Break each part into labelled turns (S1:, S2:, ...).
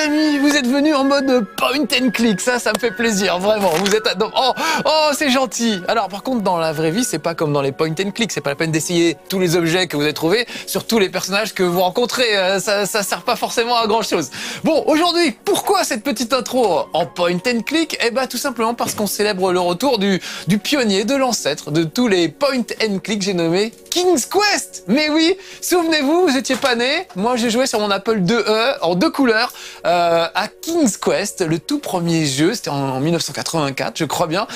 S1: amis, vous êtes venus en mode point and click, ça me fait plaisir, vraiment, vous êtes... Oh, c'est gentil. Alors par contre, dans la vraie vie, c'est pas comme dans les point and click, c'est pas la peine d'essayer tous les objets que vous avez trouvés sur tous les personnages que vous rencontrez, ça sert pas forcément à grand chose. Bon, aujourd'hui, pourquoi cette petite intro en point and click? Eh ben tout simplement parce qu'on célèbre le retour du pionnier, de l'ancêtre de tous les point and click, j'ai nommé King's Quest. Mais oui, souvenez-vous, vous étiez pas nés, moi j'ai joué sur mon Apple IIe en 2 couleurs à King's Quest, le tout premier jeu, c'était en 1984 je crois bien,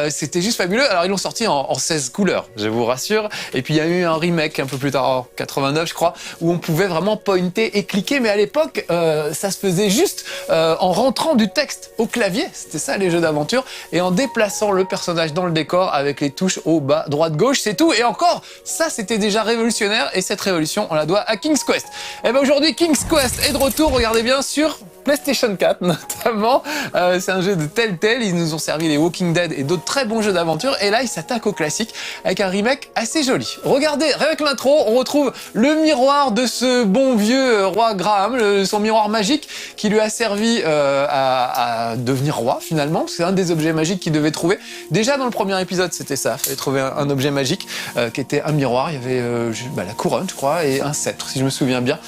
S1: c'était juste fabuleux. Alors ils l'ont sorti en 16 couleurs, je vous rassure, et puis il y a eu un remake un peu plus tard en 89 je crois, où on pouvait vraiment pointer et cliquer, mais à l'époque ça se faisait juste en rentrant du texte au clavier, c'était ça les jeux d'aventure, et en déplaçant le personnage dans le décor avec les touches haut, bas, droite, gauche, c'est tout. Et encore, ça c'était déjà révolutionnaire, et cette révolution on la doit à King's Quest. Et ben aujourd'hui King's Quest est de retour, regardez bien, sur PlayStation 4 notamment. C'est un jeu de Telltale, ils nous ont servi les Walking Dead et d'autres très bons jeux d'aventure, et là ils s'attaquent au classique avec un remake assez joli. Regardez, avec l'intro, on retrouve le miroir de ce bon vieux roi Graham, son miroir magique qui lui a servi à devenir roi finalement, c'est un des objets magiques qu'il devait trouver. Déjà dans le premier épisode c'était ça, il fallait trouver un objet magique qui était un miroir, il y avait la couronne je crois et un sceptre si je me souviens bien.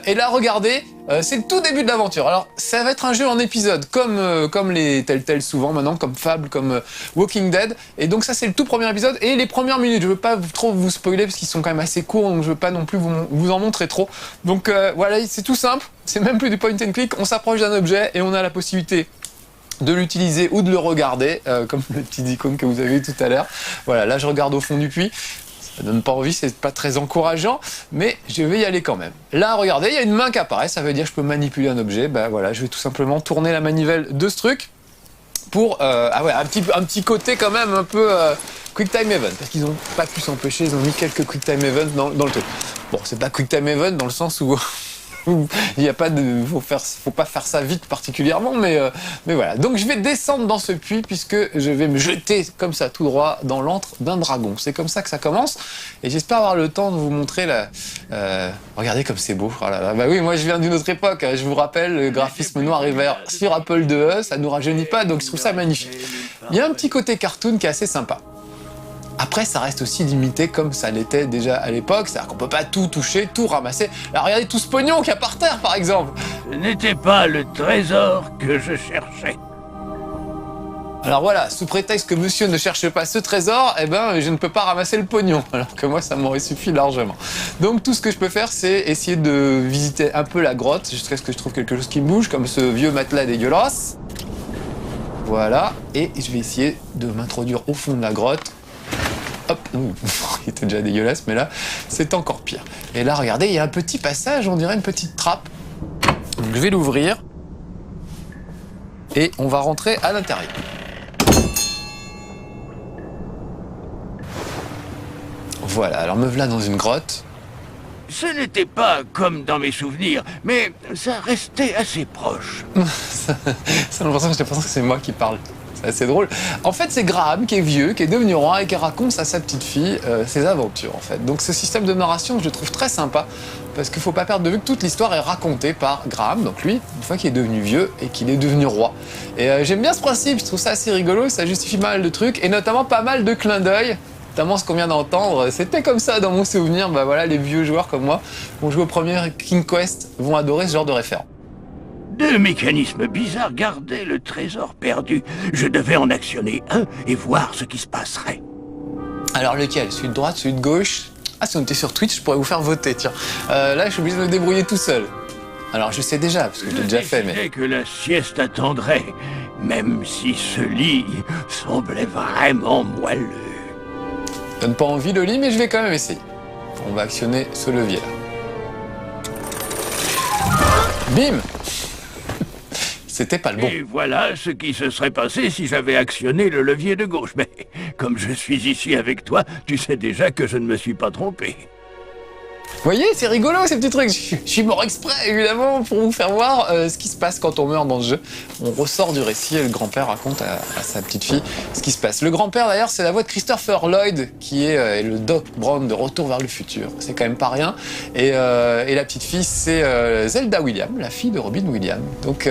S1: Et là regardez, c'est le tout début de l'aventure. Alors ça va être un jeu en épisode comme les Telltale souvent maintenant, comme Fable, comme Walking Dead, et donc ça c'est le tout premier épisode et les premières minutes. Je veux pas trop vous spoiler parce qu'ils sont quand même assez courts, donc je veux pas non plus vous en montrer trop. Donc voilà, c'est tout simple, c'est même plus du point and click, on s'approche d'un objet et on a la possibilité de l'utiliser ou de le regarder, comme le petit icône que vous avez vu tout à l'heure. Voilà, là je regarde au fond du puits. Ça donne pas envie, c'est pas très encourageant, mais je vais y aller quand même. Là, regardez, il y a une main qui apparaît, ça veut dire que je peux manipuler un objet. Ben voilà, je vais tout simplement tourner la manivelle de ce truc pour un petit côté quand même un peu Quick Time Event, parce qu'ils ont pas pu s'empêcher, ils ont mis quelques Quick Time Events dans le truc. Bon, c'est pas Quick Time Event dans le sens où il y a pas de, faut pas faire ça vite particulièrement, mais voilà. Donc je vais descendre dans ce puits puisque je vais me jeter comme ça tout droit dans l'antre d'un dragon. C'est comme ça que ça commence, et j'espère avoir le temps de vous montrer la. Regardez comme c'est beau. Oh là là. Bah oui, moi je viens d'une autre époque. Je vous rappelle, le graphisme noir et vert sur Apple IIe, ça nous rajeunit pas, donc je trouve ça magnifique. Il y a un petit côté cartoon qui est assez sympa. Après, ça reste aussi limité comme ça l'était déjà à l'époque, c'est-à-dire qu'on peut pas tout toucher, tout ramasser. Là, regardez tout ce pognon qu'il y a par terre, par exemple.
S2: Ce n'était pas le trésor que je cherchais.
S1: Alors voilà, sous prétexte que monsieur ne cherche pas ce trésor, eh ben, je ne peux pas ramasser le pognon, alors que moi, ça m'aurait suffi largement. Donc tout ce que je peux faire, c'est essayer de visiter un peu la grotte, jusqu'à ce que je trouve quelque chose qui bouge, comme ce vieux matelas dégueulasse. Voilà, et je vais essayer de m'introduire au fond de la grotte. Hop, il était déjà dégueulasse, mais là, c'est encore pire. Et là, regardez, il y a un petit passage, on dirait une petite trappe. Donc, je vais l'ouvrir. Et on va rentrer à l'intérieur. Voilà, alors me voilà dans une grotte.
S2: Ce n'était pas comme dans mes souvenirs, mais ça restait assez proche.
S1: Ça me j'ai l'impression que c'est moi qui parle. C'est assez drôle. En fait, c'est Graham qui est vieux, qui est devenu roi et qui raconte à sa petite fille ses aventures, en fait. Donc ce système de narration, je le trouve très sympa, parce qu'il ne faut pas perdre de vue que toute l'histoire est racontée par Graham, donc lui, une fois qu'il est devenu vieux et qu'il est devenu roi. Et j'aime bien ce principe, je trouve ça assez rigolo, ça justifie pas mal de trucs, et notamment pas mal de clins d'œil. Notamment ce qu'on vient d'entendre, c'était comme ça dans mon souvenir. Bah voilà, les vieux joueurs comme moi qui ont joué au premier King Quest vont adorer ce genre de référent.
S2: Deux mécanismes bizarres gardaient le trésor perdu. Je devais en actionner un et voir ce qui se passerait.
S1: Alors lequel? Celui de droite, celui de gauche? Ah, si on était sur Twitch, je pourrais vous faire voter, tiens. Là, je suis obligé de me débrouiller tout seul. Alors je sais déjà, parce que je l'ai déjà fait, mais...
S2: Je que la sieste attendrait, même si ce lit semblait vraiment moelleux.
S1: Ça donne pas envie le lit, mais je vais quand même essayer. On va actionner ce levier là. Bim! C'était pas le bon.
S2: Et voilà ce qui se serait passé si j'avais actionné le levier de gauche. Mais comme je suis ici avec toi, tu sais déjà que je ne me suis pas trompé.
S1: Vous voyez, c'est rigolo ces petits trucs. Je suis mort exprès, évidemment, pour vous faire voir ce qui se passe quand on meurt dans ce jeu. On ressort du récit et le grand-père raconte à sa petite fille ce qui se passe. Le grand-père, d'ailleurs, c'est la voix de Christopher Lloyd, qui est le Doc Brown de Retour vers le futur. C'est quand même pas rien. Et la petite fille, c'est Zelda Williams, la fille de Robin Williams. Donc,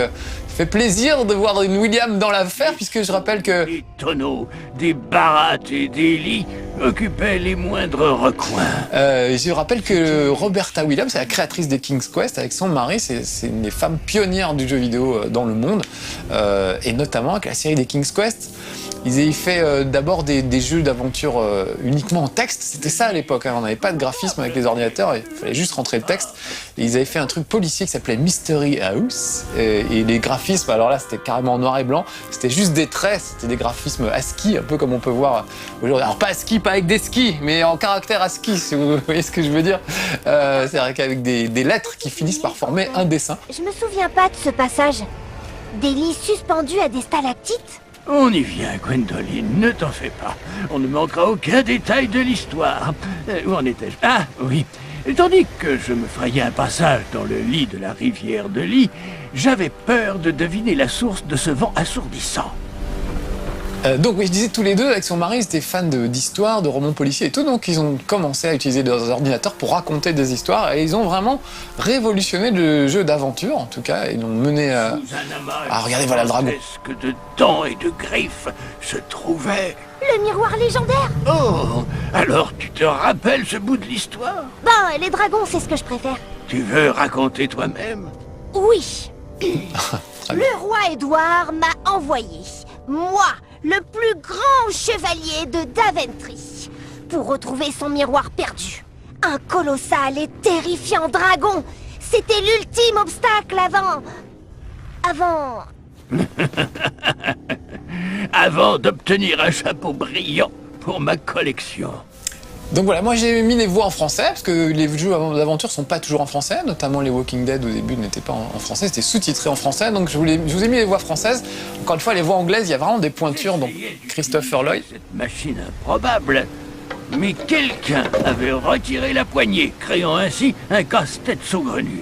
S1: fait plaisir de voir une Williams dans l'affaire, puisque je rappelle que...
S2: Des tonneaux, des barattes et des lits occupaient les moindres recoins.
S1: Je rappelle que Roberta Williams, c'est la créatrice des King's Quest, avec son mari, c'est une des femmes pionnières du jeu vidéo dans le monde, et notamment avec la série des King's Quest. Ils avaient fait d'abord des jeux d'aventure uniquement en texte, c'était ça à l'époque, hein. On n'avait pas de graphisme avec les ordinateurs, il fallait juste rentrer le texte. Et ils avaient fait un truc policier qui s'appelait Mystery House, et les graphismes, alors là c'était carrément en noir et blanc, c'était juste des traits, c'était des graphismes ASCII, un peu comme on peut voir aujourd'hui. Alors pas ASCII, pas avec des skis, mais en caractère ASCII, si vous voyez ce que je veux dire. C'est-à-dire qu'avec des lettres qui finissent par former un dessin.
S3: Je me souviens pas de ce passage. Des lits suspendus à des stalactites?
S2: On y vient, Gwendoline, ne t'en fais pas. On ne manquera aucun détail de l'histoire. Où en étais-je? Ah, oui. Tandis que je me frayais un passage dans le lit de la rivière de Lee, j'avais peur de deviner la source de ce vent assourdissant.
S1: Donc oui, je disais tous les deux, avec son mari, ils étaient fans d'histoire, de romans policiers et tout, donc ils ont commencé à utiliser leurs ordinateurs pour raconter des histoires, et ils ont vraiment révolutionné le jeu d'aventure, en tout cas, ils l'ont mené à... Ah, regardez, voilà le dragon.
S2: Que de dents et de griffes se trouvait...
S3: Le miroir légendaire?
S2: Oh, alors tu te rappelles ce bout de l'histoire?
S3: Ben, les dragons, c'est ce que je préfère.
S2: Tu veux raconter toi-même?
S3: Oui. Le roi Édouard m'a envoyé, moi, le plus grand chevalier de Daventry, pour retrouver son miroir perdu. Un colossal et terrifiant dragon. C'était l'ultime obstacle
S2: Avant d'obtenir un chapeau brillant pour ma collection.
S1: Donc voilà, moi j'ai mis les voix en français, parce que les jeux d'aventure sont pas toujours en français, notamment les Walking Dead au début n'étaient pas en français, c'était sous-titré en français, donc je vous ai mis les voix françaises. Encore une fois, les voix anglaises, il y a vraiment des pointures, donc Christopher Lloyd.
S2: Cette machine improbable, mais quelqu'un avait retiré la poignée, créant ainsi un casse-tête saugrenu.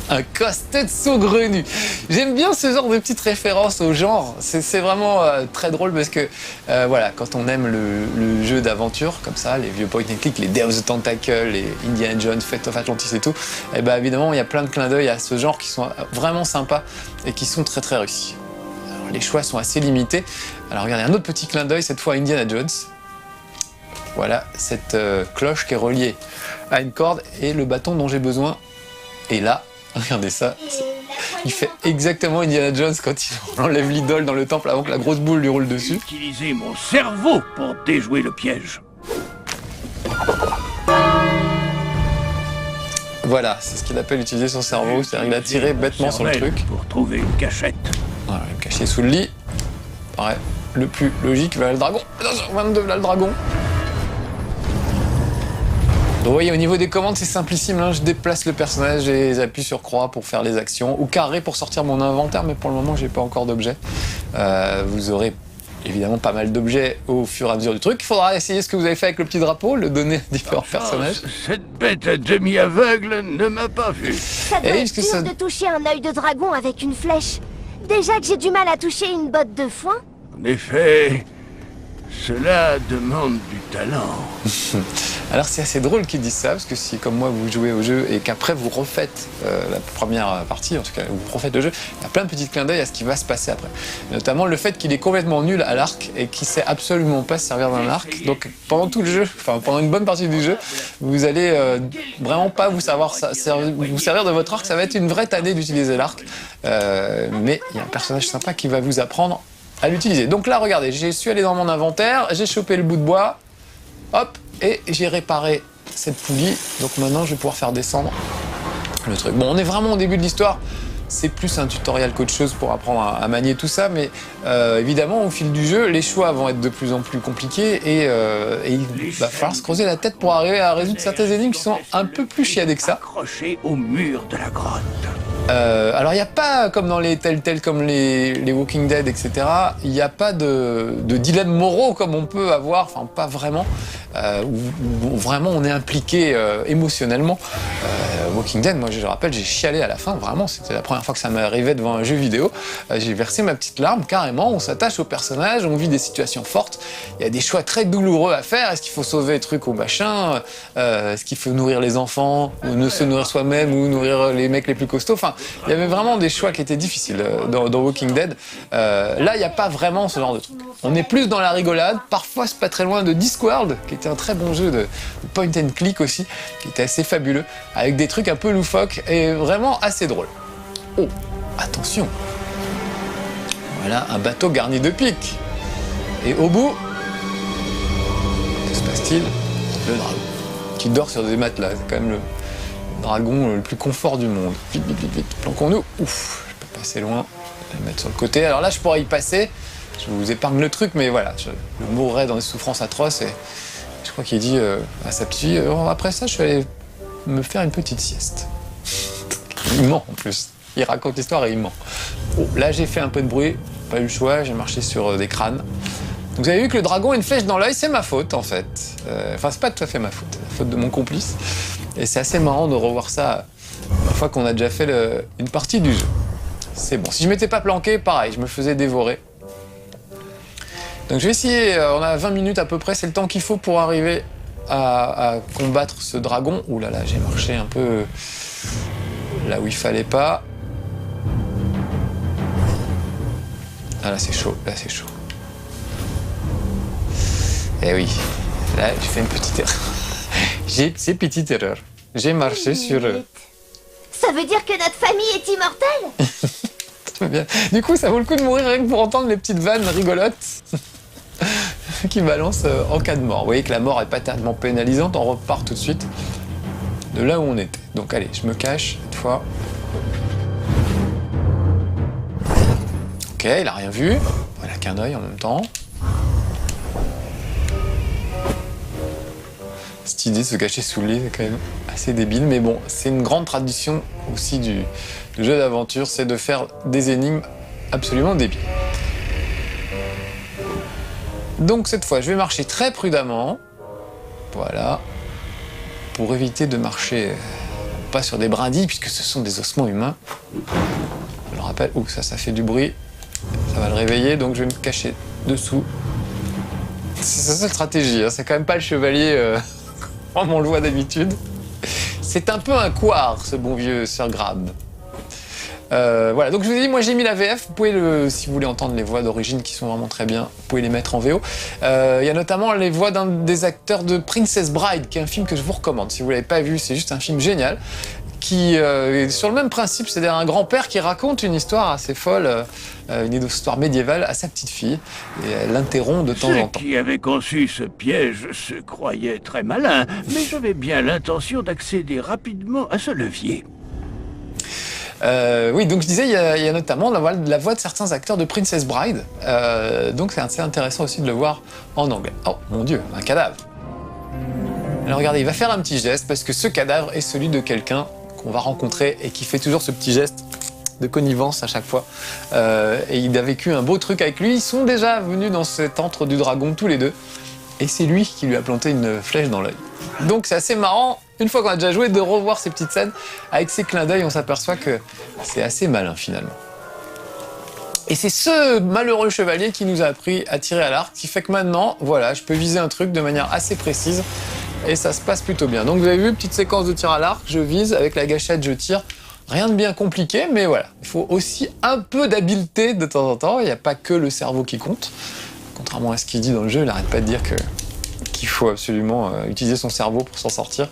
S1: Un casse-tête saugrenu. J'aime bien ce genre de petites références au genre. C'est vraiment très drôle parce que voilà, quand on aime le jeu d'aventure comme ça, les vieux point and click, les Day of the Tentacle, les Indiana Jones, Fate of Atlantis et tout, et ben évidemment il y a plein de clins d'œil à ce genre qui sont vraiment sympas et qui sont très très réussis. Alors, les choix sont assez limités. Alors regardez, un autre petit clin d'œil, cette fois à Indiana Jones. Voilà cette cloche qui est reliée à une corde et le bâton dont j'ai besoin est là. Regardez ça, il fait exactement Indiana Jones quand il enlève l'idole dans le temple avant que la grosse boule lui roule dessus.
S2: Utiliser mon cerveau pour déjouer le piège.
S1: Voilà, c'est ce qu'il appelle utiliser son cerveau, c'est-à-dire qu'il a tiré bêtement sur le truc.
S2: Pour trouver une cachette.
S1: Voilà, il est caché sous le lit. Pareil, le plus logique, voilà le dragon. Attention, 22, là le dragon. Donc, vous voyez, au niveau des commandes, c'est simplissime. Hein. Je déplace le personnage et j'appuie sur croix pour faire les actions, ou carré pour sortir mon inventaire, mais pour le moment, j'ai pas encore d'objets. Vous aurez évidemment pas mal d'objets au fur et à mesure du truc. Il faudra essayer ce que vous avez fait avec le petit drapeau, le donner à différents personnages.
S2: Cette bête à demi aveugle ne m'a pas vu.
S3: Ça doit être dur de toucher un œil de dragon avec une flèche. Déjà que j'ai du mal à toucher une botte de foin.
S2: En effet, cela demande du talent.
S1: Alors c'est assez drôle qu'ils disent ça, parce que si comme moi vous jouez au jeu et qu'après vous refaites la première partie, en tout cas vous refaites le jeu, il y a plein de petits clins d'œil à ce qui va se passer après. Notamment le fait qu'il est complètement nul à l'arc et qu'il sait absolument pas se servir d'un arc. Donc pendant tout le jeu, enfin pendant une bonne partie du jeu, vous allez vraiment pas vous servir de votre arc, ça va être une vraie tannée d'utiliser l'arc. Mais il y a un personnage sympa qui va vous apprendre à l'utiliser. Donc là regardez, je suis allé dans mon inventaire, j'ai chopé le bout de bois, hop, et j'ai réparé cette poulie, donc maintenant je vais pouvoir faire descendre le truc. Bon, on est vraiment au début de l'histoire, c'est plus un tutoriel qu'autre chose pour apprendre à manier tout ça, mais évidemment au fil du jeu, les choix vont être de plus en plus compliqués et il va falloir se creuser la tête pour arriver à résoudre certaines énigmes qui sont un peu plus chiadées que ça.
S2: Accroché au mur de la grotte.
S1: Alors il n'y a pas, comme dans les Telltale, comme les Walking Dead, etc., il n'y a pas de dilemme moraux comme on peut avoir, enfin pas vraiment. où vraiment on est impliqué émotionnellement. Walking Dead, moi je le rappelle, j'ai chialé à la fin, vraiment, c'était la première fois que ça m'arrivait devant un jeu vidéo. J'ai versé ma petite larme, carrément, on s'attache au personnage, on vit des situations fortes, il y a des choix très douloureux à faire, est-ce qu'il faut sauver truc ou machin, est-ce qu'il faut nourrir les enfants, ou ne se nourrir soi-même, ou nourrir les mecs les plus costauds, enfin, il y avait vraiment des choix qui étaient difficiles dans Walking Dead. Là, il n'y a pas vraiment ce genre de truc. On est plus dans la rigolade, parfois c'est pas très loin de Discworld, qui était un très bon jeu de point and click aussi, qui était assez fabuleux, avec des trucs un peu loufoques et vraiment assez drôles. Oh, attention! Voilà un bateau garni de pics. Et au bout, que se passe-t-il? Le dragon, qui dort sur des matelas, c'est quand même le dragon le plus confort du monde. Vite, vite, vite, vite, planquons-nous. Ouf, je peux passer loin, je vais le mettre sur le côté. Alors là, je pourrais y passer, je vous épargne le truc, mais voilà, je mourrais dans des souffrances atroces et je crois qu'il dit à sa petite fille, après ça, je vais aller me faire une petite sieste. Il ment en plus. Il raconte l'histoire et il ment. Oh, là, j'ai fait un peu de bruit, pas eu le choix, j'ai marché sur des crânes. Donc vous avez vu que le dragon a une flèche dans l'œil, c'est ma faute en fait. Enfin, c'est pas tout à fait ma faute, c'est la faute de mon complice. Et c'est assez marrant de revoir ça une fois qu'on a déjà fait une partie du jeu. C'est bon. Si je m'étais pas planqué, pareil, je me faisais dévorer. Donc je vais essayer, on a 20 minutes à peu près, c'est le temps qu'il faut pour arriver à combattre ce dragon. Ouh là là, j'ai marché un peu là où il fallait pas. Ah là c'est chaud, là c'est chaud. Eh oui, là j'ai fait une petite erreur. C'est une petite erreur. J'ai marché sur...
S3: Ça veut dire que notre famille est immortelle?
S1: Bien. Du coup, ça vaut le coup de mourir rien que pour entendre les petites vannes rigolotes qui balancent en cas de mort. Vous voyez que la mort est pas tellement pénalisante, on repart tout de suite de là où on était. Donc allez, je me cache cette fois. Ok, il a rien vu. Voilà qu'un œil en même temps. Cette idée de se cacher sous le lit, c'est quand même assez débile, mais bon, c'est une grande tradition aussi du jeu d'aventure, c'est de faire des énigmes absolument débiles. Donc cette fois, je vais marcher très prudemment, voilà, pour éviter de marcher pas sur des brindilles, puisque ce sont des ossements humains. Je le rappelle, ouh, ça fait du bruit, ça va le réveiller, donc je vais me cacher dessous. C'est sa seule stratégie, hein. C'est quand même pas le chevalier comme on le voit d'habitude. C'est un peu un couard, ce bon vieux Sir Grab. Voilà, donc je vous ai dit, moi j'ai mis la VF, vous pouvez, si vous voulez entendre les voix d'origine qui sont vraiment très bien, vous pouvez les mettre en VO. Il y a notamment les voix d'un des acteurs de Princess Bride, qui est un film que je vous recommande. Si vous l'avez pas vu, c'est juste un film génial, qui est sur le même principe, c'est-à-dire un grand-père qui raconte une histoire assez folle, une histoire médiévale à sa petite fille, et elle l'interrompt de temps en temps.
S2: Ceux qui avaient conçu ce piège se croyaient très malins, mais j'avais bien l'intention d'accéder rapidement à ce levier.
S1: Oui, donc je disais, il y a notamment la voix de certains acteurs de Princess Bride, donc c'est assez intéressant aussi de le voir en anglais. Oh mon Dieu, un cadavre! Alors regardez, il va faire un petit geste parce que ce cadavre est celui de quelqu'un qu'on va rencontrer et qui fait toujours ce petit geste de connivence à chaque fois. Et il a vécu un beau truc avec lui, ils sont déjà venus dans cet antre du dragon tous les deux, et c'est lui qui lui a planté une flèche dans l'œil. Donc c'est assez marrant, une fois qu'on a déjà joué, de revoir ces petites scènes. Avec ces clins d'œil, on s'aperçoit que c'est assez malin finalement. Et c'est ce malheureux chevalier qui nous a appris à tirer à l'arc, qui fait que maintenant, voilà, je peux viser un truc de manière assez précise, et ça se passe plutôt bien. Donc vous avez vu, petite séquence de tir à l'arc, je vise, avec la gâchette je tire. Rien de bien compliqué, mais voilà, il faut aussi un peu d'habileté de temps en temps, il n'y a pas que le cerveau qui compte. Contrairement à ce qu'il dit dans le jeu, il n'arrête pas de dire qu'il faut absolument utiliser son cerveau pour s'en sortir.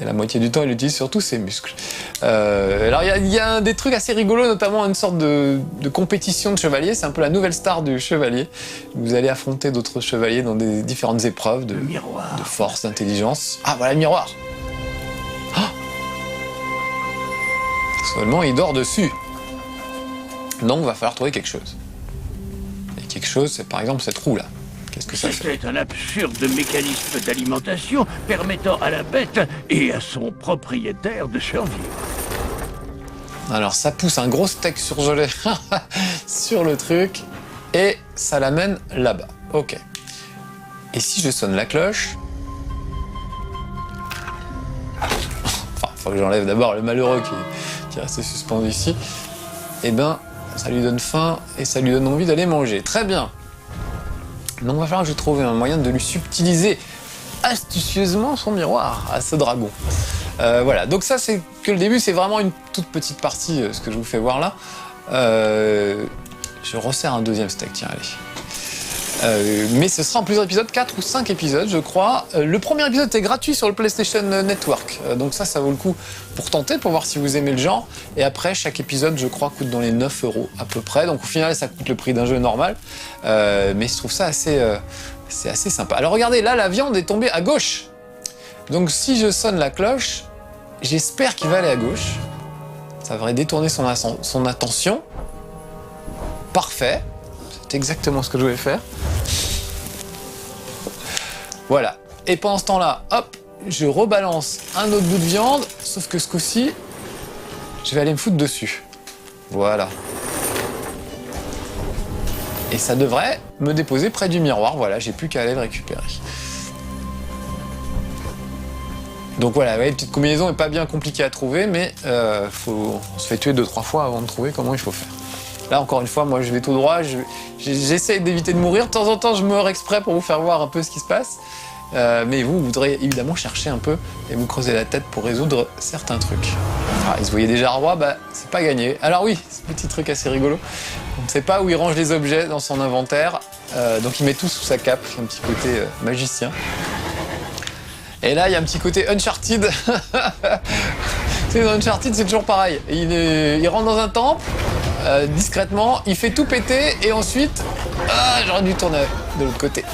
S1: Et la moitié du temps, il utilise surtout ses muscles. Alors, il y a des trucs assez rigolos, notamment une sorte de compétition de chevaliers. C'est un peu la nouvelle star du chevalier. Vous allez affronter d'autres chevaliers dans des différentes épreuves de force, d'intelligence. Ah, voilà le miroir. Ah, seulement, il dort dessus. Donc, il va falloir trouver quelque chose. Et quelque chose, c'est par exemple cette roue-là. Qu'est-ce que ça fait?
S2: C'est un absurde mécanisme d'alimentation permettant à la bête et à son propriétaire de survivre.
S1: Alors ça pousse un gros steak surgelé sur le truc et ça l'amène là-bas. Ok. Et si je sonne la cloche, fois que j'enlève d'abord le malheureux qui reste suspendu ici, et ben ça lui donne faim et ça lui donne envie d'aller manger. Très bien. Donc il va falloir que je trouve un moyen de lui subtiliser astucieusement son miroir à ce dragon. Voilà, donc ça c'est que le début, c'est vraiment une toute petite partie, ce que je vous fais voir là. Je resserre un deuxième steak, tiens, allez. Mais ce sera en plusieurs épisodes, 4 ou 5 épisodes, je crois. Le premier épisode est gratuit sur le PlayStation Network, donc ça vaut le coup pour tenter, pour voir si vous aimez le genre. Et après, chaque épisode, je crois, coûte dans les 9 € à peu près. Donc au final, ça coûte le prix d'un jeu normal. Mais je trouve ça c'est assez sympa. Alors regardez, là, la viande est tombée à gauche. Donc si je sonne la cloche, j'espère qu'il va aller à gauche. Ça devrait détourner son attention. Parfait. C'est exactement ce que je voulais faire. Voilà. Et pendant ce temps-là, hop, je rebalance un autre bout de viande, sauf que ce coup-ci, je vais aller me foutre dessus. Voilà. Et ça devrait me déposer près du miroir. Voilà, j'ai plus qu'à aller le récupérer. Donc voilà, vous voyez, la petite combinaison n'est pas bien compliquée à trouver, mais on se fait tuer 2-3 fois avant de trouver comment il faut faire. Là, encore une fois, moi, je vais tout droit, j'essaye d'éviter de mourir. De temps en temps, je meurs exprès pour vous faire voir un peu ce qui se passe. Mais vous voudrez évidemment chercher un peu et vous creuser la tête pour résoudre certains trucs. Ah, ils se voyaient déjà roi, bah, c'est pas gagné. Alors oui, ce petit truc assez rigolo. On ne sait pas où il range les objets dans son inventaire, donc il met tout sous sa cape, un petit côté magicien. Et là, il y a un petit côté Uncharted. Dans Uncharted, c'est toujours pareil. Il rentre dans un temple, discrètement, il fait tout péter, et ensuite... Ah, j'aurais dû tourner de l'autre côté.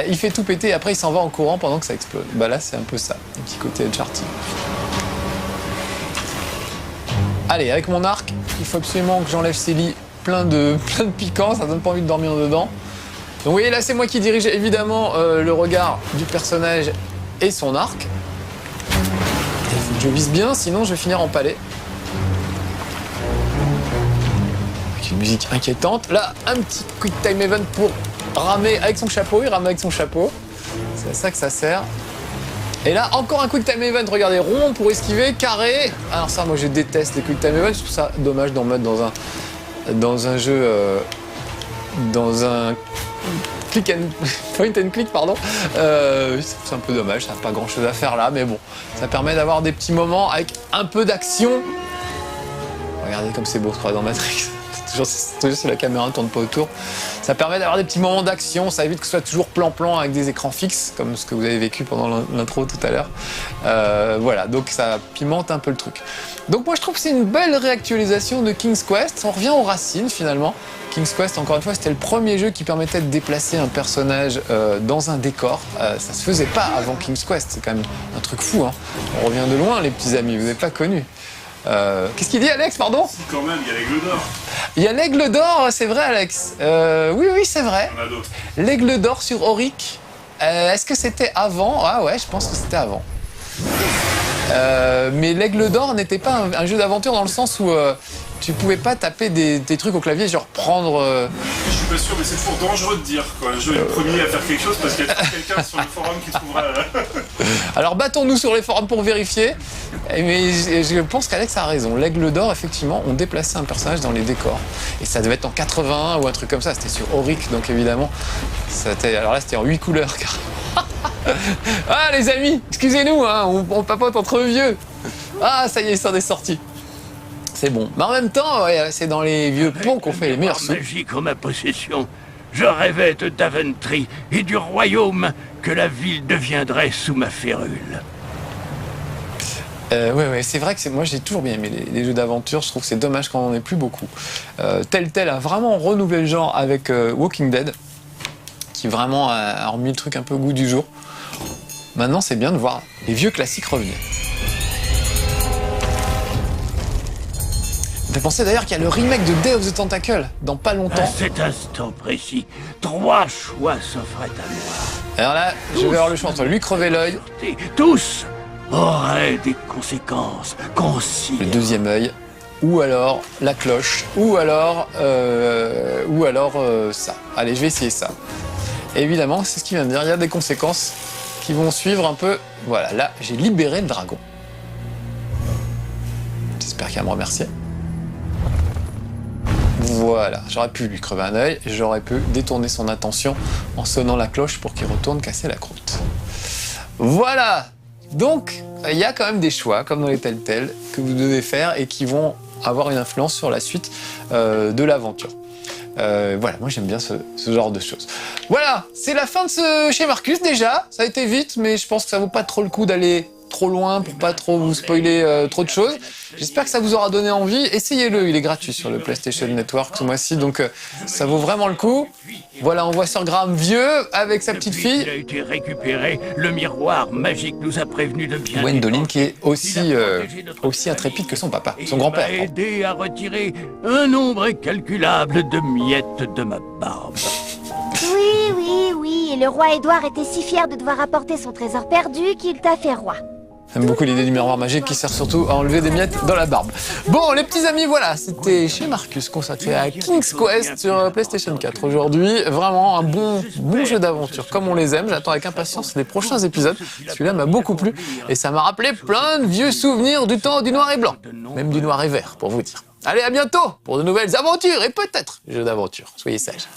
S1: Il fait tout péter, et après il s'en va en courant pendant que ça explose. Bah là, c'est un peu ça, un petit côté Uncharted. Allez, avec mon arc, il faut absolument que j'enlève ces lits plein de piquants, ça donne pas envie de dormir dedans. Donc vous voyez, là, c'est moi qui dirige évidemment le regard du personnage et son arc. Il faut que je vise bien, sinon je vais finir empalé. Avec une musique inquiétante. Là, un petit quick time event pour ramer avec son chapeau. Il rame avec son chapeau. C'est à ça que ça sert. Et là, encore un quick time event. Regardez, rond pour esquiver, carré. Alors ça, moi, je déteste les quick time events. Je trouve ça dommage d'en mettre dans un jeu... dans un... point and click, pardon. C'est un peu dommage, ça n'a pas grand chose à faire là, mais bon, ça permet d'avoir des petits moments avec un peu d'action. Regardez comme c'est beau, je crois, dans Matrix. toujours si la caméra ne tourne pas autour. Ça permet d'avoir des petits moments d'action, ça évite que ce soit toujours plan-plan avec des écrans fixes, comme ce que vous avez vécu pendant l'intro tout à l'heure. Voilà, donc ça pimente un peu le truc. Donc moi je trouve que c'est une belle réactualisation de King's Quest. On revient aux racines finalement. King's Quest, encore une fois, c'était le premier jeu qui permettait de déplacer un personnage dans un décor. Ça se faisait pas avant King's Quest, c'est quand même un truc fou, hein. On revient de loin les petits amis, vous n'avez pas connu. Qu'est-ce qu'il dit Alex, pardon?
S4: Si, quand même, il y a l'aigle d'or.
S1: Il y a l'aigle d'or, c'est vrai Alex. Oui, c'est vrai.
S4: On a d'autres.
S1: L'aigle d'or sur Auric. Est-ce que c'était avant? Ah ouais, je pense que c'était avant. Mais l'aigle d'or n'était pas un jeu d'aventure dans le sens où tu pouvais pas taper des trucs au clavier, genre prendre...
S4: Je suis pas sûr, mais c'est toujours dangereux de dire quand un jeu est le premier à faire quelque chose parce qu'il y a toujours quelqu'un sur le forum qui trouvera...
S1: Alors battons-nous sur les forums pour vérifier. Mais je pense qu'Alex a raison. L'aigle d'or, effectivement, on déplaçait un personnage dans les décors. Et ça devait être en 81 ou un truc comme ça. C'était sur Auric, donc évidemment. Alors là, c'était en 8 couleurs. Ah les amis, excusez-nous, hein, on papote entre vieux. Ah ça y est, ça en est sorti. C'est bon. Mais en même temps, ouais, c'est dans les vieux ponts qu'on fait les meilleurs sous.
S2: Magique en ma possession. Je rêvais de Daventry et du royaume que la ville deviendrait sous ma férule.
S1: Ouais, c'est vrai que moi j'ai toujours bien aimé les jeux d'aventure. Je trouve que c'est dommage qu'on n'en ait plus beaucoup. Telltale a vraiment renouvelé le genre avec Walking Dead, qui vraiment a remis le truc un peu au goût du jour. Maintenant, c'est bien de voir les vieux classiques revenir. On peut penser d'ailleurs qu'il y a le remake de Day of the Tentacle dans pas longtemps.
S2: À cet instant précis, 3 choix s'offraient à moi.
S1: Alors là, je vais avoir le choix entre lui crever l'œil,
S2: Tous auraient des conséquences considérables.
S1: le deuxième œil, ou alors la cloche, ou alors ça. Allez, je vais essayer ça. Et évidemment, c'est ce qu'il vient de dire, il y a des conséquences qui vont suivre un peu. Voilà, là, j'ai libéré le dragon. J'espère qu'il va me remercier. Voilà, j'aurais pu lui crever un œil, j'aurais pu détourner son attention en sonnant la cloche pour qu'il retourne casser la croûte. Voilà. Donc, il y a quand même des choix, comme dans les Telltale, que vous devez faire et qui vont avoir une influence sur la suite de l'aventure. Voilà, moi j'aime bien ce genre de choses. Voilà, c'est la fin de ce chez Marcus déjà. Ça a été vite, mais je pense que ça vaut pas trop le coup d'aller trop loin pour pas trop vous spoiler trop de choses. J'espère que ça vous aura donné envie. Essayez-le, il est gratuit sur le PlayStation Network ce mois-ci, donc ça vaut vraiment le coup. Voilà, on voit Sir Graham vieux avec sa petite fille.
S2: Il a été récupéré, le miroir magique nous a prévenu de bien.
S1: Gwendoline qui est aussi intrépide que son papa, son grand-père.
S2: Il m'a aidé à retirer un nombre incalculable de miettes de ma barbe.
S3: Oui, et le roi Édouard était si fier de devoir apporter son trésor perdu qu'il t'a fait roi.
S1: J'aime beaucoup l'idée du miroir magique qui sert surtout à enlever des miettes dans la barbe. Bon, les petits amis, voilà, c'était chez Marcus consacré à King's Quest sur PlayStation 4 aujourd'hui. Vraiment un bon jeu d'aventure comme on les aime. J'attends avec impatience les prochains épisodes. Celui-là m'a beaucoup plu et ça m'a rappelé plein de vieux souvenirs du temps du noir et blanc. Même du noir et vert, pour vous dire. Allez, à bientôt pour de nouvelles aventures et peut-être jeux d'aventure. Soyez sages.